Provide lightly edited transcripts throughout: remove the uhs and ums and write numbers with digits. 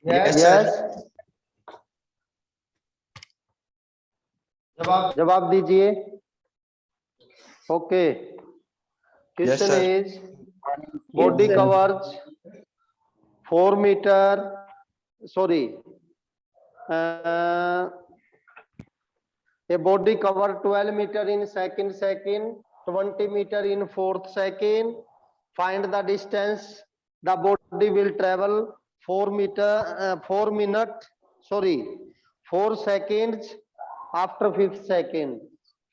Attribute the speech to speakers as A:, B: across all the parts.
A: Yes
B: yes,
A: जवाब दीजिए। Okay,
B: yes
A: question
B: sir.
A: Is body covers 4 metre, sorry, a body cover 12 meter in second, 20 meter in fourth second. Find the distance the body will travel 4 minute, sorry, 4 seconds after fifth second,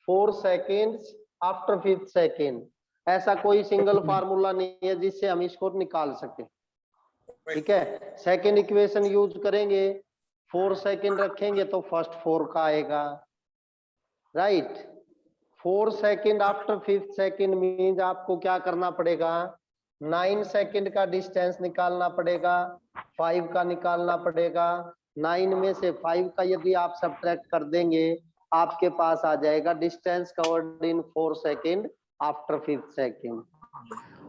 A: 4 seconds after fifth second। ऐसा कोई single formula नहीं है जिससे हम इसको निकाल सके। ठीक है, सेकंड इक्वेशन यूज करेंगे, 4 सेकंड रखेंगे तो फर्स्ट 4 का आएगा, right. 4 second after fifth second means आपको क्या करना पड़ेगा, 9 सेकंड का डिस्टेंस निकालना पड़ेगा, 5 का निकालना पड़ेगा। 9 में से 5 का यदि आप सब्ट्रैक्ट कर देंगे, आपके पास आ जाएगा distance covered in 4 second after fifth second.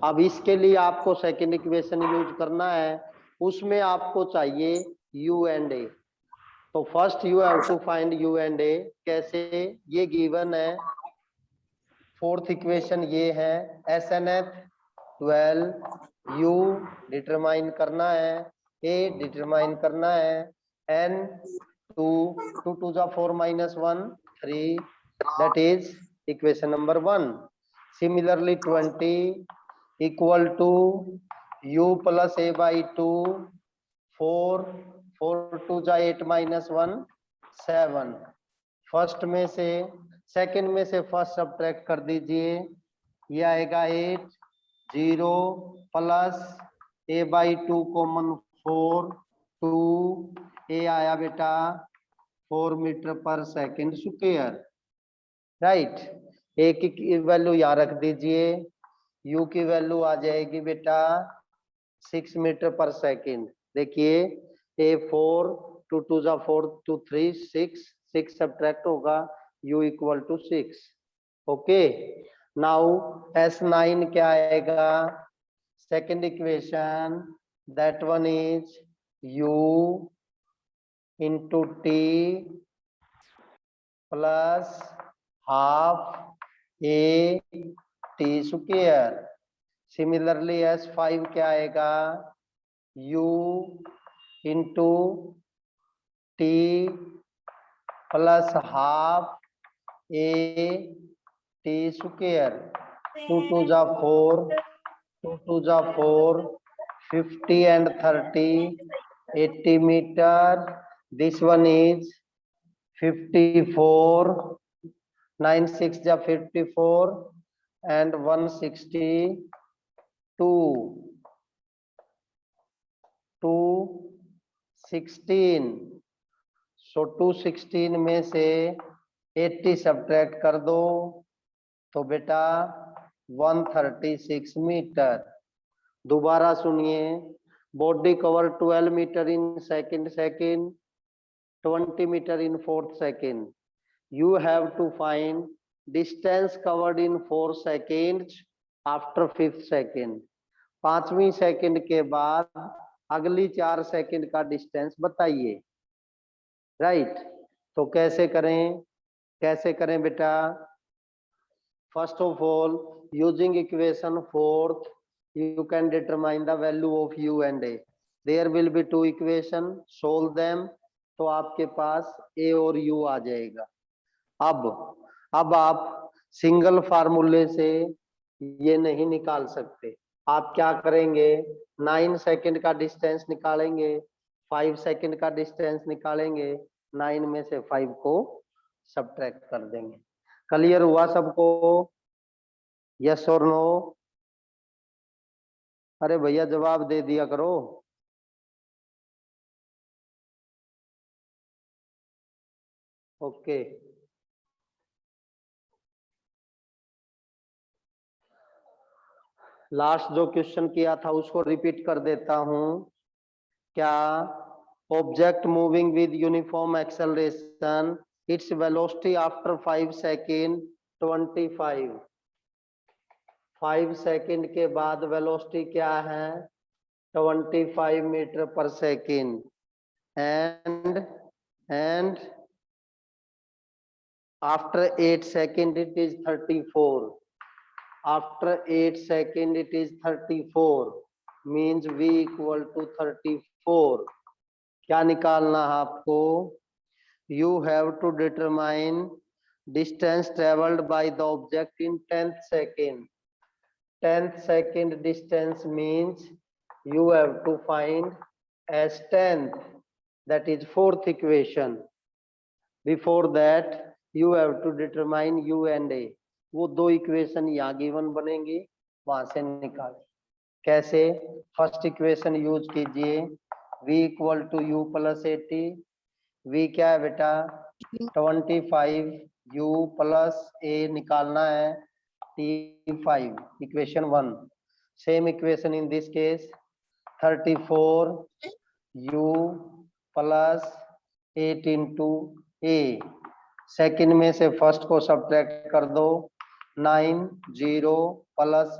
A: अब इसके लिए आपको सेकंड इक्वेशन यूज करना है, उसमें आपको चाहिए यू एंड ए। तो first you have to find U and A. कैसे, ये गिवन है, फोर्थ इक्वेशन ये है, S N F 12 U determine करना है, ए डिटरमाइन करना है, एन 2 2 टू जा 4 - 1 3, that is equation number 1। Similarly 20 equal to u plus a by 2 4 4 टू जा 8 - 1 7। फर्स्ट में से सेकंड में से फर्स्ट सब्ट्रैक्ट कर दीजिए, ये आएगा 8 0 प्लस ए बाई 2 कॉमन 4 2, ए आया बेटा 4 मीटर पर सेकंड स्क्वायर, राइट। ए की वैल्यू यहाँ रख दीजिए, यू की वैल्यू आ जाएगी बेटा 6 मीटर पर सेकंड। देखिए ए 4 2 टू जा 4 2 3 6 सब्ट्रैक्ट होगा, u equal to 6। Okay, now S9 क्या आएगा, second equation, that one is u into t plus half a t square. Similarly S5 क्या आएगा, u into t plus half a t square. 2 टू जा 4 2 टू जा 4 50 and 30 80 metre. This one is 54 9 6 जा 54 and 162 216। सो 216 में से 80 सब्ट्रैक्ट कर दो तो बेटा 136 मीटर। दोबारा सुनिए, body cover 12 metre in second 20 metre in fourth second. You have to find distance covered in 4 second after fifth second. 5वीं सेकंड के बाद अगली 4 सेकंड का डिस्टेंस बताइए, राइट। तो कैसे करें बेटा, first of all using equation fourth you can determine the value of u and a. There will be two equation, solve them, तो आपके पास a और u आ जाएगा। अब आप सिंगल फार्मूले से ये नहीं निकाल सकते, आप क्या करेंगे, 9 सेकंड का डिस्टेंस निकालेंगे, 5 सेकंड का डिस्टेंस निकालेंगे, 9 में से 5 को सब्ट्रैक्ट कर देंगे। क्लियर हुआ सबको, यस और नो? अरे भैया जवाब दे दिया करो। ओके, लास्ट जो क्वेश्चन किया था उसको रिपीट कर देता हूं। क्या, object moving with uniform acceleration, its velocity after 5 second 25। 5 second के बाद वेलोसिटी क्या है, 25 मीटर पर second. and after 8 seconds it is 34. After 8 seconds it is 34, means v equal to 34. क्या निकालना है आपको? You have to determine distance traveled by the object in 10th second. 10th second distance means you have to find as 10th, that is fourth equation. Before that you have to determine u and a. वो दो equation यहाँ given बनेंगी, वहां से निकालें। कैसे? First equation use कीजिए, v equal to u plus 80। v क्या है बेटा? 25 u प्लस a निकालना है, t5, equation 1। Same equation in this case 34 u plus 8 into a। Second में से फर्स्ट को सब्ट्रैक्ट कर दो, 9 0 plus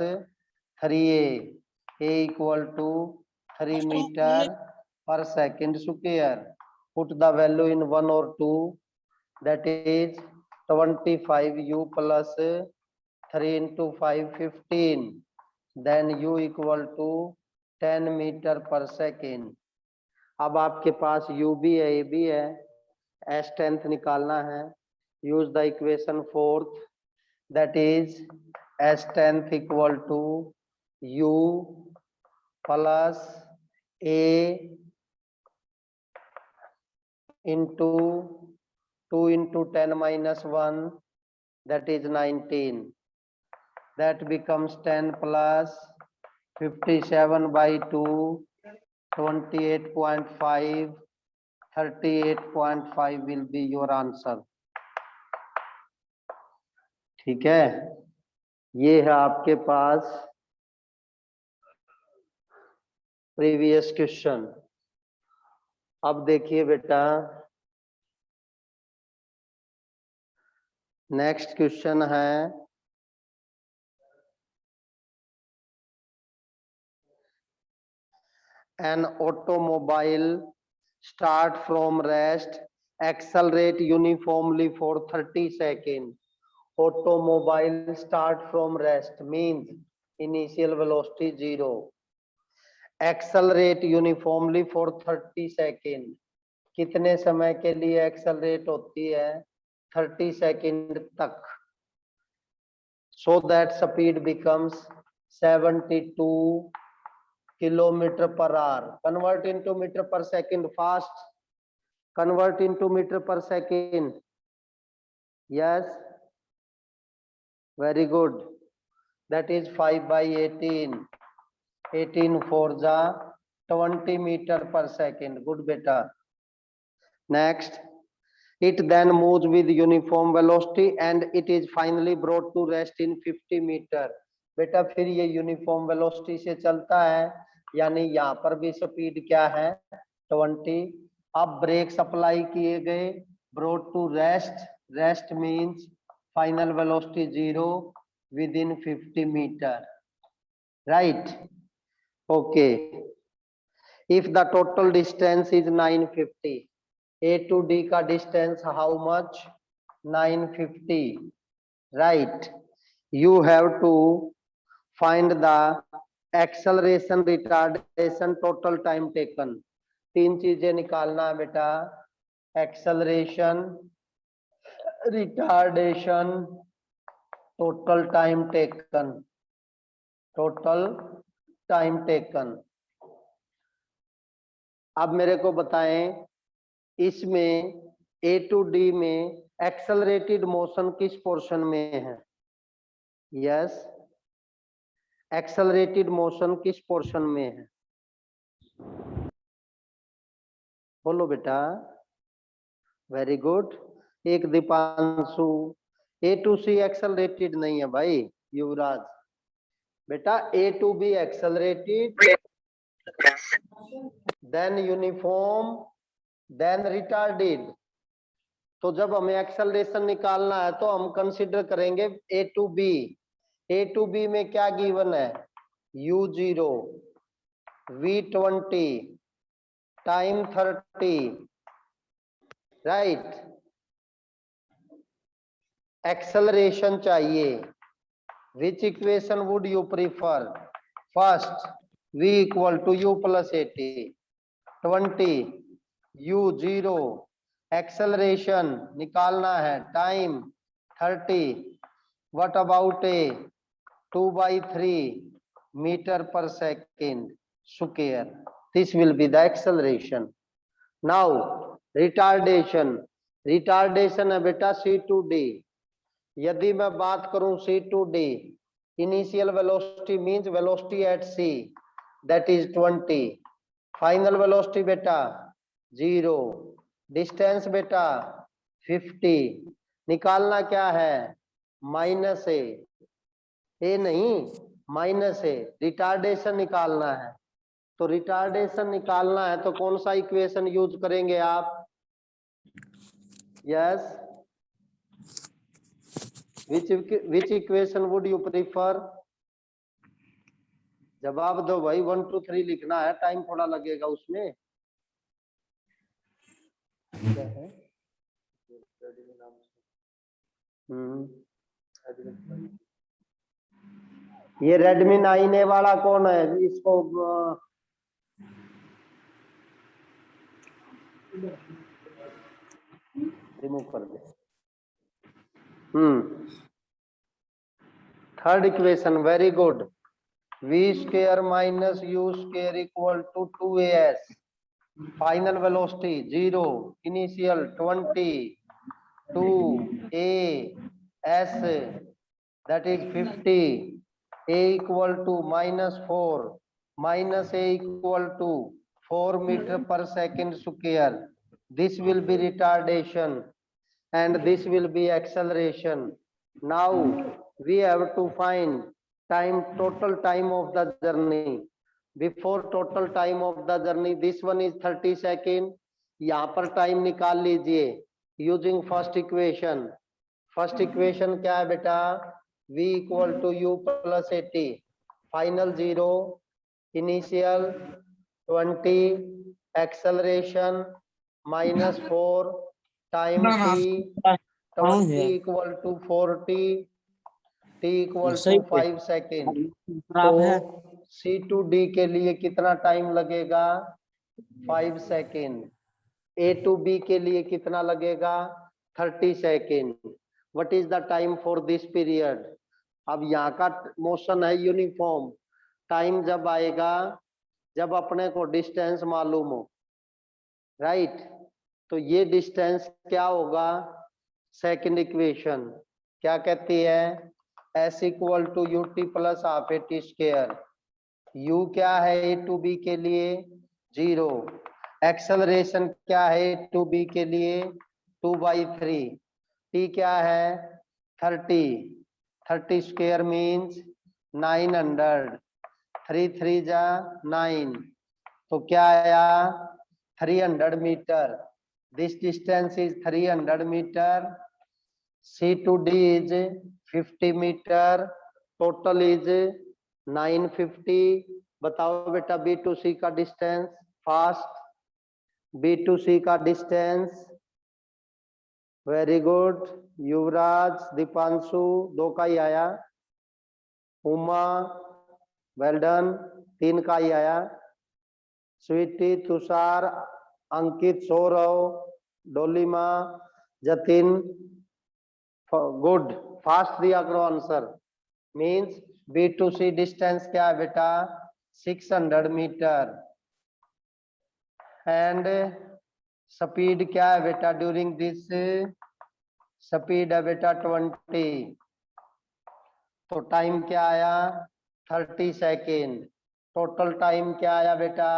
A: 3a, a equal to 3 metre पर second square. Put the value in 1 और 2, that is 25 u plus 3 into 5 15, then u equal to 10 metre पर second. अब आपके पास u भी है, a भी है, as 10th निकालना है। Use the equation 4th, that is as 10th equal to u plus a into 2 into 10 minus 1, that is 19. That becomes 10 plus 57 by 2, 28.5, 38.5 will be your answer. ठीक है, ये है आपके पास प्रीवियस क्वेश्चन। अब देखिए बेटा, नेक्स्ट क्वेश्चन है an automobile start from rest, accelerate uniformly for 30 seconds. Automobile start from rest means initial velocity 0, accelerate uniformly for 30 seconds. कितने समय के लिए एक्सेलरेट होती है? 30 सेकंड तक। so that speed becomes 72 kilometer per hour. Convert into meter per second fast. Convert into meter per second. Yes, very good. That is 5 by 18. 18 4 जा 20 meter per second. Good beta. Next, it then moves with uniform velocity and it is finally brought to rest in 50 meter. बेटा फिर ये uniform velocity से चलता है, यानी यहाँ पर भी स्पीड क्या है? 20। अब ब्रेक सप्लाई किए गए, brought to rest, rest means final velocity 0 within 50 metre, right? Okay, if the total distance is 950, A to D का distance how much? 950, right? You have to find the acceleration, retardation, total time taken. तीन चीजें निकालना है बेटा, acceleration, retardation, total time taken. total time taken. अब मेरे को बताएं, इसमें A to D में एक्सेलरेटेड मोशन किस पोर्शन में है? यस, एक्सेलरेटेड मोशन किस पोर्शन में है? बोलो बेटा। Very good. एक Deepanshu, A to C accelerated नहीं है भाई। युवराज बेटा, A to B accelerated, then uniform, then retarded. तो जब हमें एक्सेलरेशन निकालना है तो हम कंसीडर करेंगे A to B। A to B में क्या गिवन है? U0, V20, time 30, right? Acceleration चाहिए. Which equation would you prefer? First, v equal to u plus 80, 20, u 0, acceleration निकालना है, time 30. What about a 2/3 meter per second square? This will be the acceleration. Now retardation. Retardation है बेटा c2d. यदि मैं बात करूं c2d, initial velocity means velocity at c, that is 20. Final velocity बेटा 0. Distance बेटा 50. निकालना क्या है? माइनस ए नहीं, माइनस ए. रिटार्डेशन निकालना है. तो रिटार्डेशन निकालना है तो कौन सा इक्वेशन यूज करेंगे आप? Yes, which equation would you prefer? जवाब दो भाई. 1 2 3 लिखना है, टाइम थोड़ा लगेगा उसमें. क्या है? ये Redmi 9A वाला कौन है? इसको रिमूव कर दे. Third equation, very good. v square minus u square equal to 2as. Final velocity 0, initial 20, 2a s, that is 50. A equal to -4, minus a equal to 4 meter per second square. This will be retardation and this will be acceleration. Now we have to find total time of the journey. Before total time of the journey, this one is 30 second. यहाँ पर time निकाल लीजिए using first equation. First equation क्या है बेटा? v equal to u plus 80. Final 0, initial 20, acceleration -4, time t, t equal to 40, t equal to 5 second. तो C2D के लिए कितना टाइम लगेगा? 5 सेकेंड. A to B के लिए कितना लगेगा? 30 second. What is the time for this period? अब यहाँ का मोशन है यूनिफॉर्म. टाइम जब आएगा जब अपने को डिस्टेंस मालूम हो, राइट? तो ये डिस्टेंस क्या होगा? सेकंड इक्वेशन क्या कहती है? s equal to u t plus half a t square. u क्या है ए टू बी के लिए? 0. एक्सेलरेशन क्या है ए टू बी के लिए? 2/3. t क्या है? 30. 30 स्क्वायर मीन्स 900. 3 3 जा 9. तो क्या आया? 300 metre. This distance is 300 meter. C to D is 50 meter. Total is 950. बताओ बेटा B to C का distance. Fast B to C का distance. Very good. Yuvraj, Deepanshu 2 का ही आया. उमा, वेल डन, 3 का ही आया. स्वीटी, तुषार, अंकित, सौरव, डोलीमा, जतिन, गुड. फास्ट दिया करो answer. Means B to C distance क्या है बेटा? 600 मीटर. एंड स्पीड क्या है बेटा? ड्यूरिंग दिस स्पीड है बेटा 20. तो टाइम क्या आया? 30 सेकेंड. टोटल टाइम क्या आया बेटा?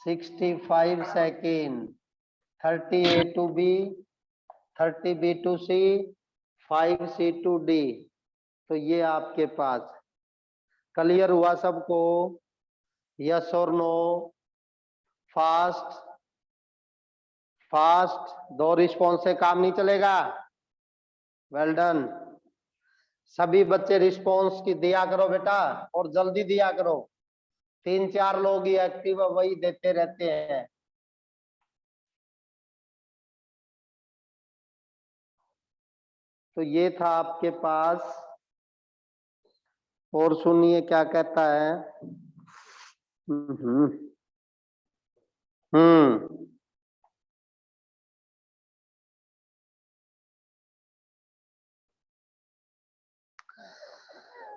A: 65 second. 30 A to B, 30 B to C, 5 C to D. तो ये आपके पास क्लियर हुआ सबको? यस और नो? Fast fast. 2 रिस्पॉन्स से काम नहीं चलेगा. Well done. सभी बच्चे रिस्पॉन्स की दिया करो बेटा और जल्दी दिया करो. 3-4 लोग ही एक्टिव है, वही देते रहते हैं। तो ये था आपके पास, और सुनिए क्या कहता है। हम्म हम्म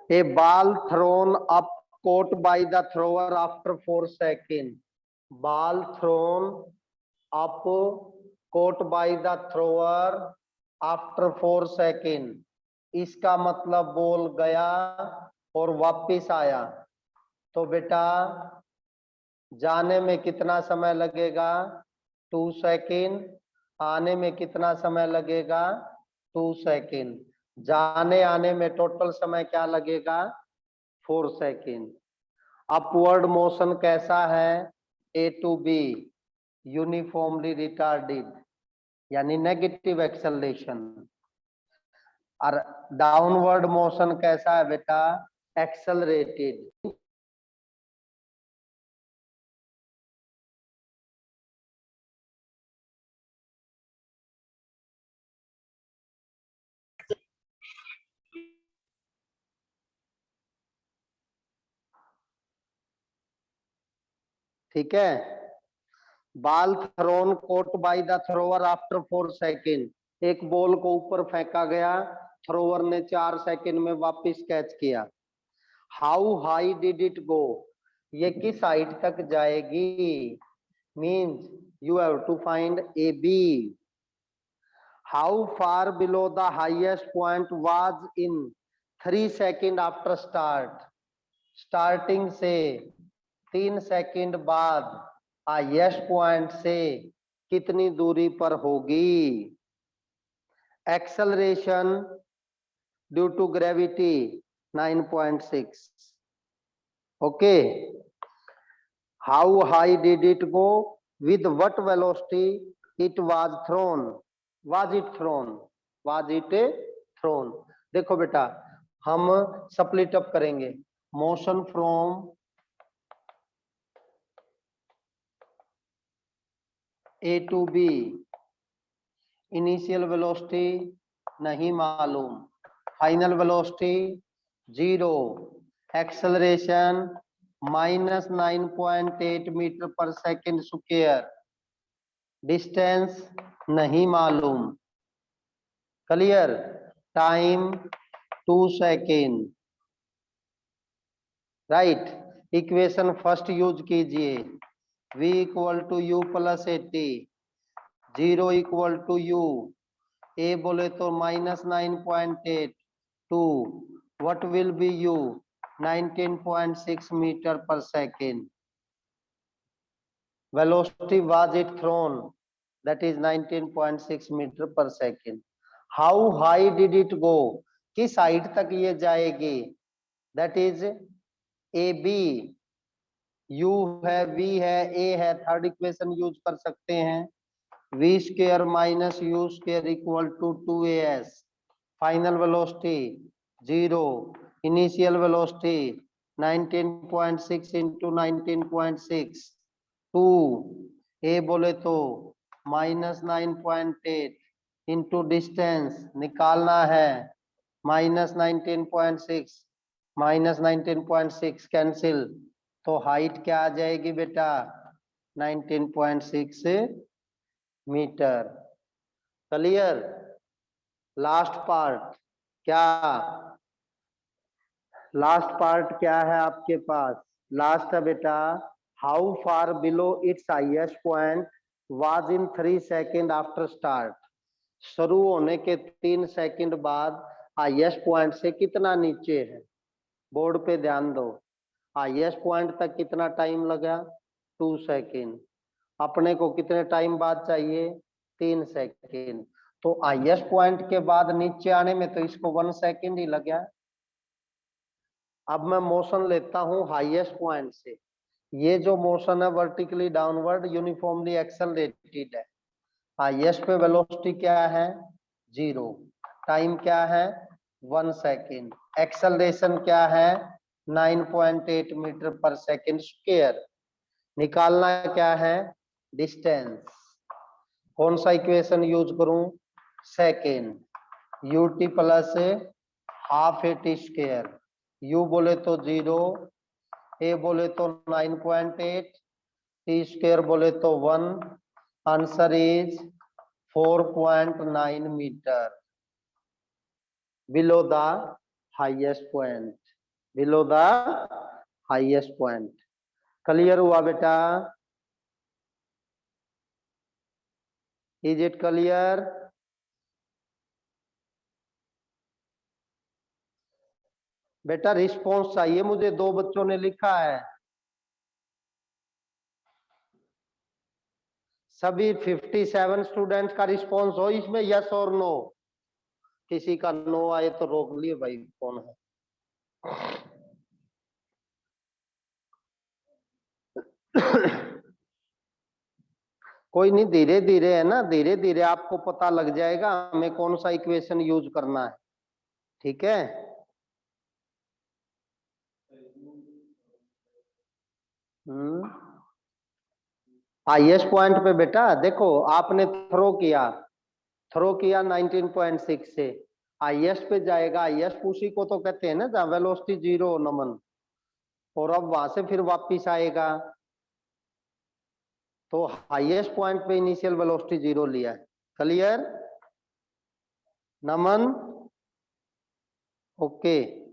A: A ball thrown up caught by the thrower after 4 seconds. Ball thrown up caught by the thrower after 4 seconds. इसका मतलब बॉल गया और वापिस आया, तो बेटा जाने में कितना समय लगेगा? 2 सेकंड। आने में कितना समय लगेगा? 2 सेकंड। जाने आने में टोटल समय क्या लगेगा? 4 सेकंड। अपवर्ड मोशन कैसा है? A to B, uniformly retarded, यानी नेगेटिव एक्सेलरेशन। और डाउनवर्ड मोशन कैसा है बेटा? एक्सेलरेटेड। ठीक है। Ball thrown caught by the thrower after 4 second. एक बॉल को ऊपर फेंका गया, थ्रोवर ने 4 सेकंड में वापस कैच किया। How high did it go? ये किस हाइट तक जाएगी? Means you have to find A B. How far below the highest point was in 3 second after start? Starting से 3 सेकंड बाद हाईएस्ट पॉइंट से कितनी दूरी पर होगी? Acceleration due to gravity 9.6। Okay. How high did it go? With what velocity it was thrown? Was it thrown? Was it thrown? देखो बेटा, हम स्प्लिट अप करेंगे। Motion from A to B, initial velocity नहीं मालूम, final velocity 0, acceleration -9.8 metre पर second square, distance नहीं मालूम। Clear? Time 2 second. Right. Equation first use कीजिए, v equal to u plus 80, 0 equal to u, a बोले तो -9.8, 2 what will be u? 19.6 metre पर second. velocity was it thrown? that is 19.6 metre पर second. how high did it go? किस height तक ये जाएगी? that is A B. u है, v है, a है, थर्ड इक्वेशन यूज कर सकते हैं। v square minus u square equal to 2as। Final velocity 0, initial velocity 19.6 into 19.6, 2 ए बोले तो -9.8 इंटू डिस्टेंस निकालना है, -19.6 -19.6 कैंसिल, तो हाइट क्या आ जाएगी बेटा? 19.6 मीटर। क्लियर? लास्ट पार्ट क्या? लास्ट पार्ट क्या है आपके पास? लास्ट है बेटा, how far below it's highest point was in 3 second after start? शुरू होने के 3 सेकंड बाद हाईएस्ट पॉइंट से कितना नीचे है? बोर्ड पे ध्यान दो। हाईएस्ट पॉइंट तक कितना टाइम लगा? 2 सेकंड। अपने को कितने टाइम बाद चाहिए? 3 सेकंड। तो हाईएस्ट पॉइंट के बाद नीचे आने में तो इसको 1 सेकंड ही लगा। अब मैं मोशन लेता हूं हाईएस्ट पॉइंट से। ये जो मोशन है वर्टिकली डाउनवर्ड यूनिफॉर्मली एक्सेलरेटेड है। हाईएस्ट पे वेलोसिटी क्या है? 0। टाइम क्या है? 1 सेकंड। एक्सेलरेशन क्या है? 9.8 मीटर पर सेकेंड स्क्वायर। निकालना क्या है? डिस्टेंस। कौन सा इक्वेशन यूज करूं? Second. ut plus half a t square. u बोले तो 0, a बोले तो 9.8, टी स्क्वायर बोले तो 1। Answer is 4.9 metre below the highest point. Below the highest point. Clear हुआ बेटा? Is it clear? बेटा रिस्पॉन्स चाहिए मुझे, 2 बच्चों ने लिखा है। सभी 57 स्टूडेंट्स का रिस्पॉन्स हो इसमें, यस और नो। किसी का नो आए तो रोक लिए भाई, कौन है? कोई नहीं, धीरे धीरे है ना, धीरे धीरे आपको पता लग जाएगा हमें कौन सा इक्वेशन यूज करना है। ठीक है? हाईएस्ट पॉइंट पे बेटा देखो, आपने थ्रो किया 19.6 से, हाईएस्ट पे जाएगा। हाईएस्ट उसी को तो कहते हैं ना जहाँ वेलोसिटी 0 नमन, और अब वहां से फिर वापिस आएगा। तो हाईएस्ट पॉइंट पे इनिशियल वेलोसिटी 0 लिया है। क्लियर नमन? ओके।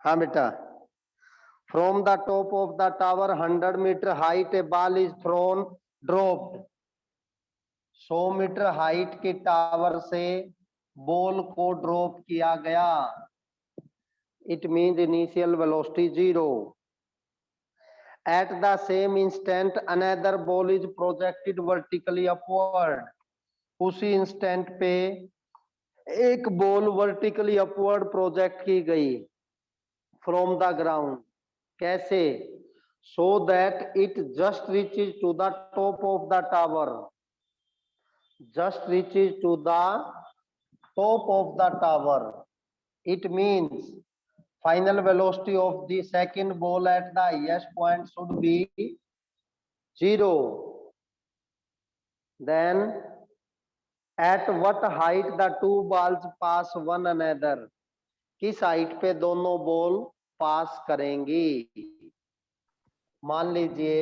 A: हाँ बेटा। From the top of the tower 100 metre height a ball is thrown dropped. 100 metre height के टावर से बॉल को ड्रॉप किया गया। It means initial velocity 0। At the same instant another ball is projected vertically upward. उसी instant पे एक ball vertically upward project की गई फ्रॉम द ग्राउंड। कैसे? So that it just reaches to the top of the tower. Just reaches to the top of the tower. It means final velocity of the second ball at the highest point should be 0. Then at what height the two balls pass one another? किस height पे दोनों ball pass करेंगी? मान लीजिए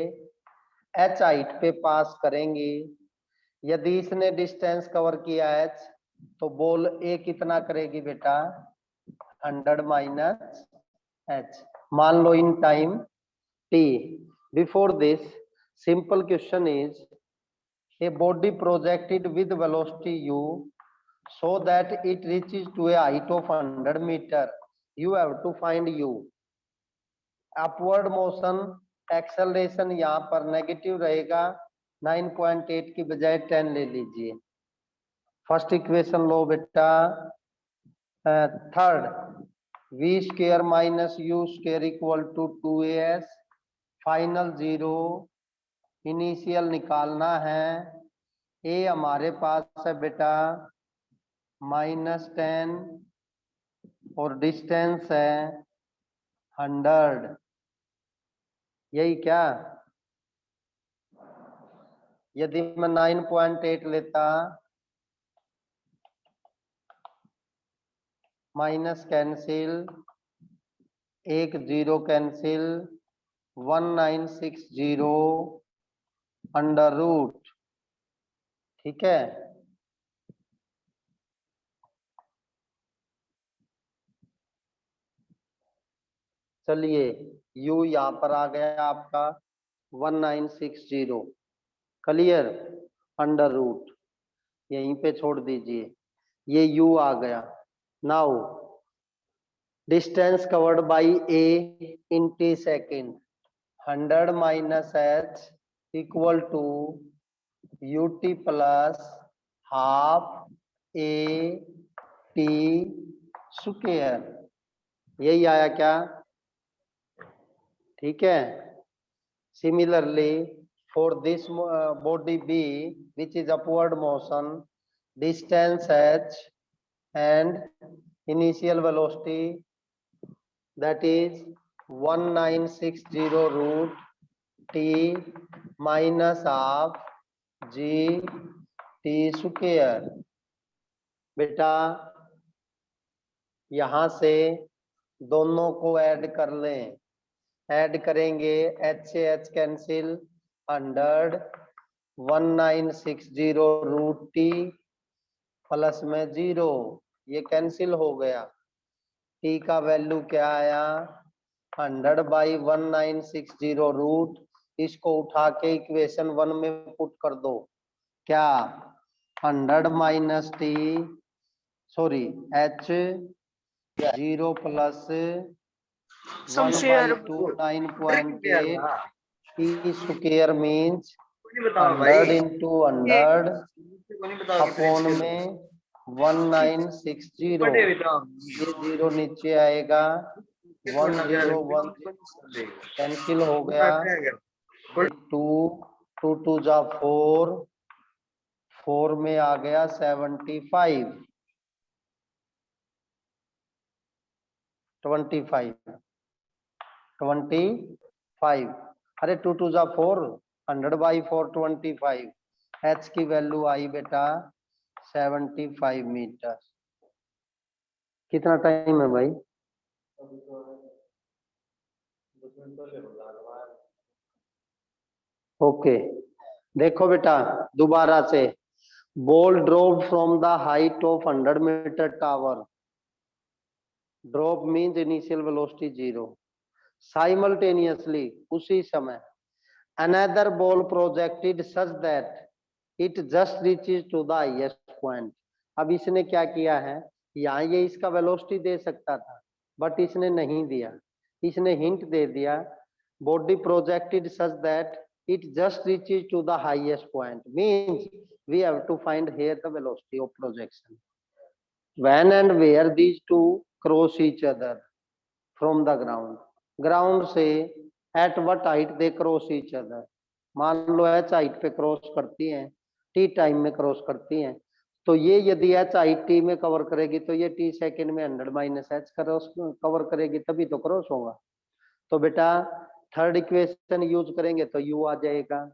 A: h height पे पास करेंगी। यदि इसने डिस्टेंस कवर किया h, तो बॉल a कितना करेगी बेटा? 100 माइनस h। मान लो in time t। Before this simple question is a body projected with velocity u so that it reaches to a height of 100 meter. You have to find u. Upward motion acceleration यहाँ पर negative रहेगा, 9.8 की बजाय 10 ले लीजिए। First equation लो बेटा। Third, v square minus u square equal to 2as। Final 0। Initial निकालना है। ए हमारे पास है बेटा -10 और डिस्टेंस है 100। यही क्या? यदि मैं 9.8 लेता, minus cancel, 1 0 cancel, 1960 under root. ठीक है? चलिए u यहां पर आ गया आपका 1960। क्लियर? अंडर रूट यहीं पे छोड़ दीजिए, ये u आ गया। Now distance covered by a in t second, 100 minus h equal to ut plus half a t square. यही आया क्या? ठीक है? Similarly for this body B, which is upward motion, distance h and initial velocity, that is 1960 root t minus half g t square। बेटा यहां से दोनों को ऐड कर लें, ऐड करेंगे h से h cancel, 100 1960 root t plus में 0, ये कैंसिल हो गया। टी का वैल्यू क्या आया 100 बाई 1960 रूट, इसको उठा के इक्वेशन 1 में पुट कर दो, क्या 100 minus T sorry h 0 plus 1 by 2 9.8 T square means 100 into 100 upon में 1960, ये 0 नीचे आएगा 101 कैंसिल हो गया, 2 2 2 जा 4, 4 में आ गया 75 25, अरे 2 2 जा 4, 100 बाई 4 25, h की वैल्यू आई बेटा 75 मीटर। कितना टाइम है भाई? ओके देखो बेटा दोबारा से, ball drop from the height of 100 metre tower, drop means initial velocity 0, simultaneously उसी समय another ball projected such that it just reaches to the highest point। अब इसने क्या किया है, यहाँ ये इसका वेलोसिटी दे सकता था बट इसने नहीं दिया, इसने हिंट दे दिया body projected such that it just reaches to the highest point, means we have to find here the velocity of projection, when and where these two cross each other from the ground, ground से at what height they cross each other, मान लो h height पे cross करती हैं, t time में cross करती हैं, तो ये यदि h हाइट t में कवर करेगी तो ये t सेकंड में 100 माइनस h क्रॉस कवर करेगी तभी तो क्रॉस होगा। तो बेटा थर्ड इक्वेशन यूज करेंगे तो u आ जाएगा,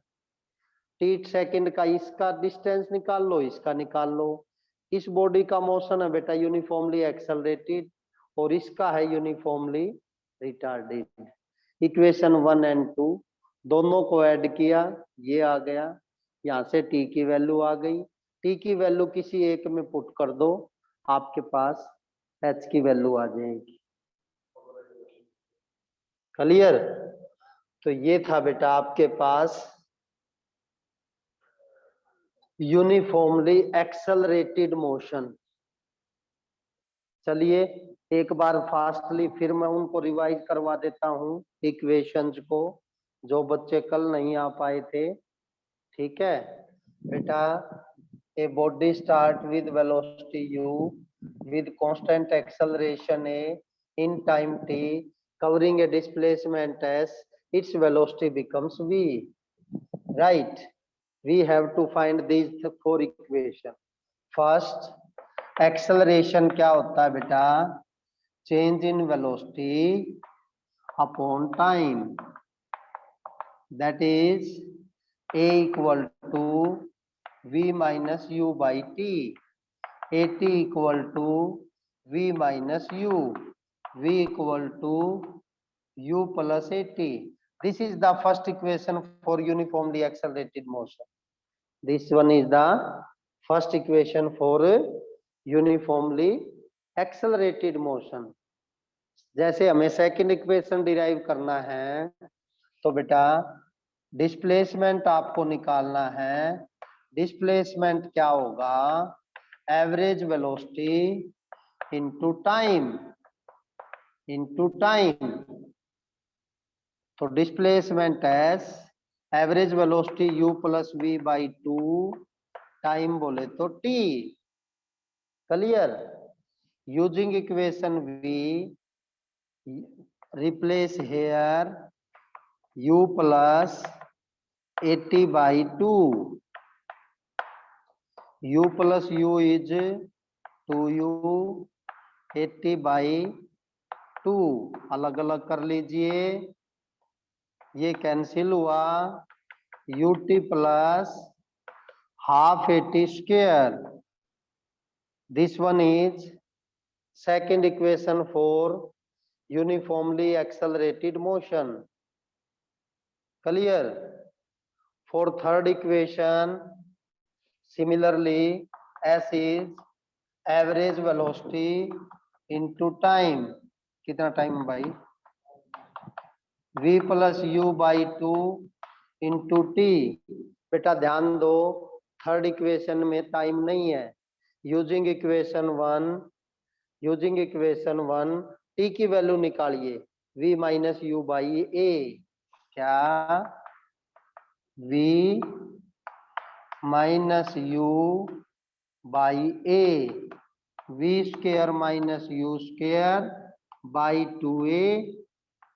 A: t सेकंड का इसका डिस्टेंस निकाल लो, इसका निकाल लो, इस बॉडी का मोशन है बेटा यूनिफॉर्मली एक्सेलरेटेड और इसका है यूनिफॉर्मली रिटार्डेड। इक्वेशन 1 एंड 2 दोनों को ऐड किया, ये आ गया, यहाँ से t की वैल्यू आ गई, t की वैल्यू किसी एक में पुट कर दो, आपके पास h की वैल्यू आ जाएगी। क्लियर? तो ये था बेटा आपके पास यूनिफॉर्मली एक्सेलरेटेड मोशन। चलिए एक बार फास्टली फिर मैं उनको रिवाइज करवा देता हूँ इक्वेशंस को, जो बच्चे कल नहीं आ पाए थे। ठीक है बेटा, a body start with velocity u with constant acceleration a in time t covering a displacement s, its velocity becomes v, right? We have to find these four equation। First acceleration क्या होता है बेटा, change in velocity upon time, that is a equal to v minus u by t, at equal to v minus u, v equal to u plus at। This is the first equation for uniformly accelerated motion. This one is the first equation for uniformly accelerated motion। जैसे हमें second equation derive करना है तो बेटा displacement आपको निकालना है। Displacement क्या होगा, एवरेज वेलोसिटी इनटू टाइम, तो displacement s average velocity u plus v by 2, time बोले तो t। Clear? Using equation v replace here u plus 80 by 2. U plus U is 2U, 80 by 2. अलग अलग कर लीजिए, ये कैंसिल हुआ, ut plus half 80 square. This one is second equation for uniformly accelerated motion. Clear? For third equation, similarly, S is average velocity into time. कितना time भाई? V plus U by 2 into T. बेटा ध्यान दो, third equation में time नहीं है. Using equation one T की value निकालिए, v माइनस यू बाई ए. क्या? v minus you by A, v square minus u square by 2a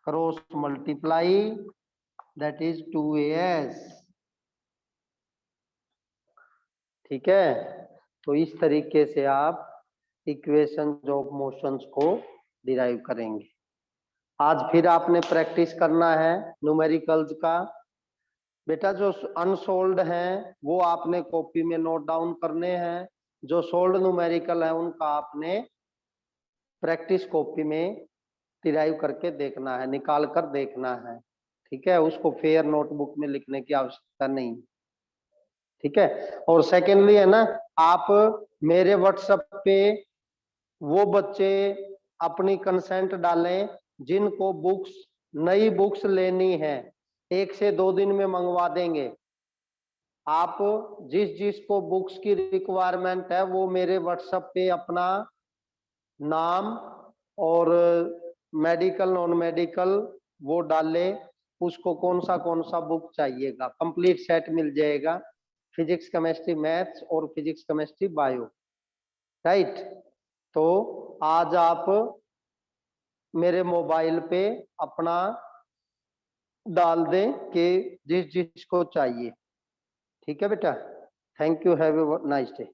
A: cross multiply, that is 2as. ठीक है, तो इस तरीके से आप इक्वेशंस ऑफ मोशंस को डिराइव करेंगे. आज फिर आपने प्रैक्टिस करना है न्यूमेरिकल्स का. बेटा जो अनसोल्ड हैं वो आपने कॉपी में नोट डाउन करने हैं, जो सोल्ड न्यूमेरिकल है उनका आपने प्रैक्टिस कॉपी में डिराइव करके देखना है, निकाल कर देखना है. ठीक है, उसको फेयर नोटबुक में लिखने की आवश्यकता नहीं. ठीक है, और सेकेंडली है ना, आप मेरे व्हाट्सएप पे वो बच्चे अपनी कंसेंट डालें जिनको बुक्स, नई बुक्स लेनी है. 1 से 2 दिन में मंगवा देंगे. आप जिसको बुक्स की रिक्वायरमेंट है वो मेरे व्हाट्सएप पे अपना नाम और मेडिकल नॉन मेडिकल वो डाले, उसको कौन सा बुक चाहिएगा. कंप्लीट सेट मिल जाएगा, फिजिक्स केमिस्ट्री मैथ्स और फिजिक्स केमिस्ट्री बायो. राइट, तो आज आप मेरे मोबाइल पे अपना डाल दें कि जिसको चाहिए. ठीक है बेटा, thank you, have a nice day.